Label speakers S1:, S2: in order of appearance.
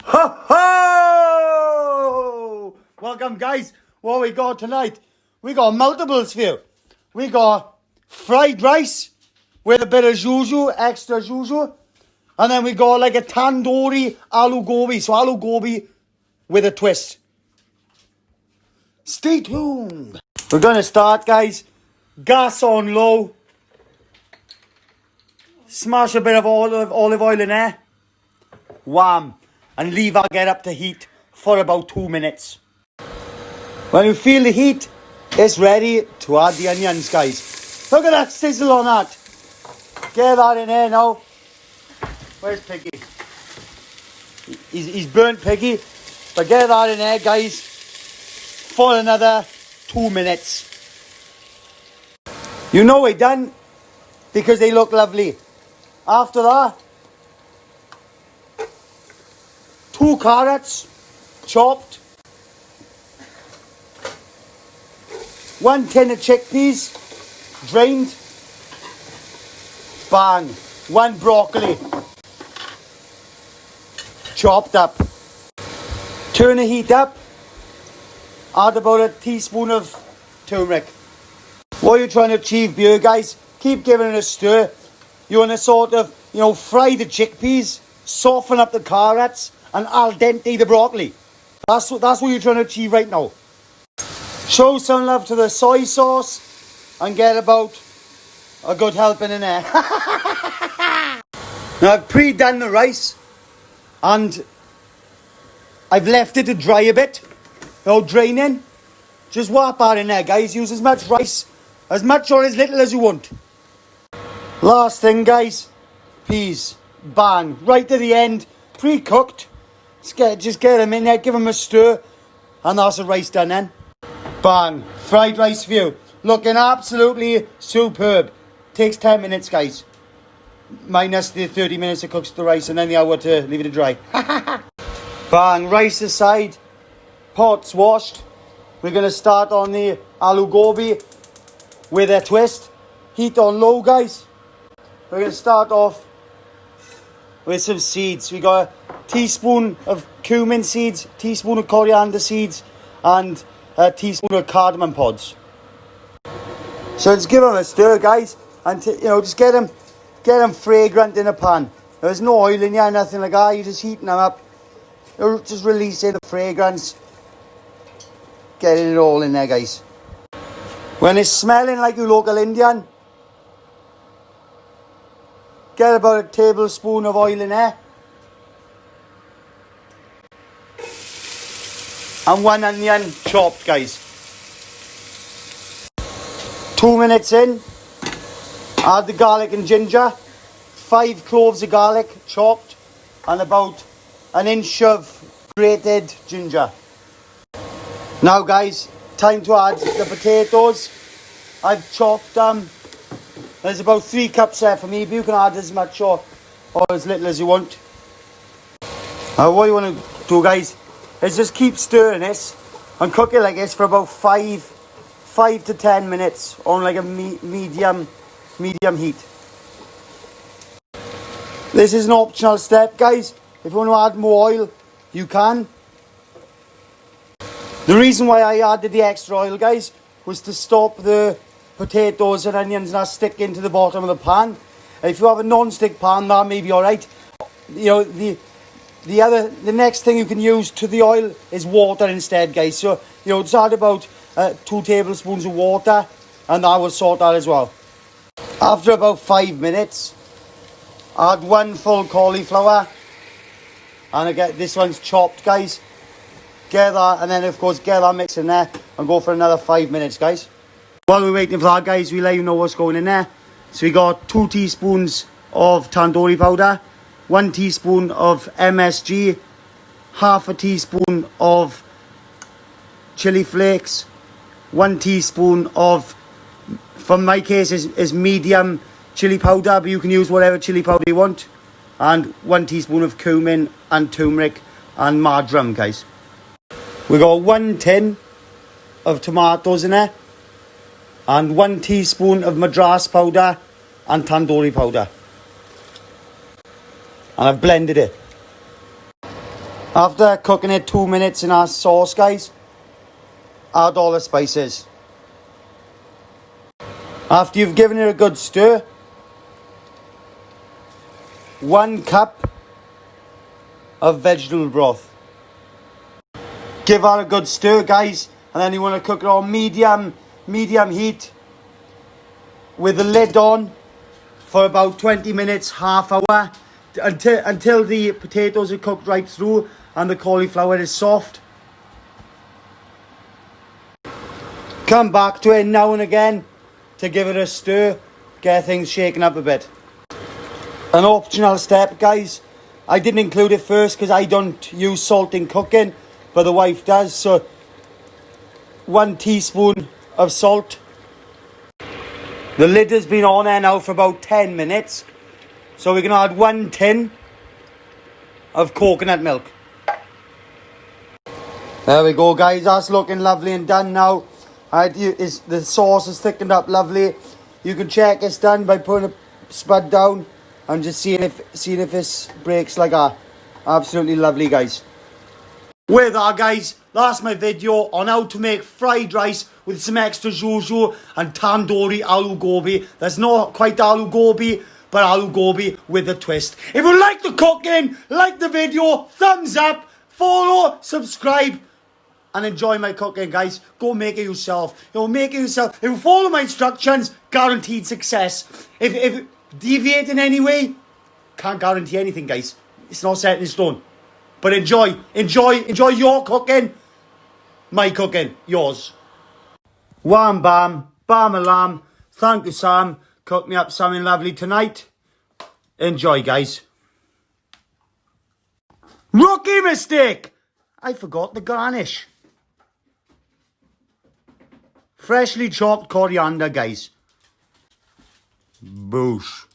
S1: Ho ho! Welcome guys. What we got tonight? We got multiples for you. We got fried rice with a bit of zhuzh, extra zhuzh. And then we got like a Tandoori Aloo Gobi. So Aloo Gobi with a twist. Stay tuned. We're going to start, guys. Gas on low. Smash a bit of olive oil in there. Wham. And leave our get up to heat for about 2 minutes. When you feel the heat, it's ready to add the onions, guys. Look at that sizzle on that. Get that in there now. Where's Piggy? He's burnt Piggy. But get that in there, guys, for another 2 minutes. You know we're done because they look lovely. After that, 2 carrots chopped, 1 tin of chickpeas drained, bang, 1 broccoli chopped up. Turn the heat up, add about a teaspoon of turmeric. What are you trying to achieve here, guys? Keep giving it a stir. You want to sort of, fry the chickpeas, soften up the carrots, and al dente the broccoli. That's what you're trying to achieve right now. Show some love to the soy sauce and get about a good helping in there. Now I've pre-done the rice and I've left it to dry a bit. Draining. Just whap that in there, guys. Use as much rice, as much or as little as you want. Last thing, guys, peas. Bang. Right to the end. Pre-cooked. Just get them in there, give them a stir, and that's the rice done then. Bang. Fried rice for you. Looking absolutely superb. Takes 10 minutes, guys. Minus the 30 minutes it cooks the rice and then the hour to leave it to dry. Bang. Rice aside. Pot's washed. We're going to start on the aloo gobi with a twist. Heat on low, guys. We're going to start off with some seeds. We got a teaspoon of cumin seeds, teaspoon of coriander seeds, and a teaspoon of cardamom pods. So just give them a stir, guys, and just get them fragrant in a pan. There's no oil in here, nothing like that. You're just heating them up. You're just releasing the fragrance. Getting it all in there, guys. When it's smelling like your local Indian, get about a tablespoon of oil in there. And 1 onion chopped, guys. 2 minutes in, add the garlic and ginger. 5 cloves of garlic chopped. And about 1 inch of grated ginger. Now, guys, time to add the potatoes. I've chopped them. There's about 3 cups there for me, but you can add as much or as little as you want. Now, what you want to do, guys, is just keep stirring this and cook it like this for about 5 to 10 minutes on like a medium heat. This is an optional step, guys. If you want to add more oil, you can. The reason why I added the extra oil, guys, was to stop the potatoes and onions not sticking to the bottom of the pan. If you have a non-stick pan, that may be alright. The next thing you can use to the oil is water instead, guys. So, just add about 2 tablespoons of water, and that will sort that as well. After about 5 minutes, add 1 full cauliflower, and again, this one's chopped, guys. Get that, and then of course get that mix in there and go for another 5 minutes, guys. While we're waiting for that, guys, we let you know what's going in there. So we got 2 teaspoons of tandoori powder, 1 teaspoon of MSG, half a teaspoon of chili flakes, 1 teaspoon of, for my case, is medium chili powder, but you can use whatever chili powder you want, and 1 teaspoon of cumin and turmeric and marjoram, guys. We got 1 tin of tomatoes in there and 1 teaspoon of madras powder and tandoori powder. And I've blended it. After cooking it 2 minutes in our sauce, guys, add all the spices. After you've given it a good stir, 1 cup of vegetable broth. Give that a good stir, guys, and then you want to cook it on medium heat with the lid on for about 20 minutes, half hour, until the potatoes are cooked right through and the cauliflower is soft. Come back to it now and again to give it a stir, get things shaken up a bit. An optional step, guys, I didn't include it first because I don't use salt in cooking, but the wife does, so 1 teaspoon of salt. The lid has been on there now for about 10 minutes, so we're going to add 1 tin of coconut milk. There we go, guys, that's looking lovely and done now. The sauce is thickened up lovely. You can check it's done by putting a spud down and just seeing if this breaks like that. Absolutely lovely, guys. With that, guys, that's my video on how to make fried rice with some extra zhuzh and Tandoori Aloo Gobi. There's not quite Aloo Gobi, but Aloo Gobi with a twist. If you like the cooking, like the video, thumbs up, follow, subscribe, and enjoy my cooking, guys. Go make it yourself. Make it yourself. If you follow my instructions, guaranteed success. If deviate in any way, can't guarantee anything, guys. It's not set in stone. But enjoy your cooking, my cooking, yours. Wham bam, bam alam. Thank you, Sam. Cook me up something lovely tonight. Enjoy, guys. Rookie mistake! I forgot the garnish. Freshly chopped coriander, guys. Boosh.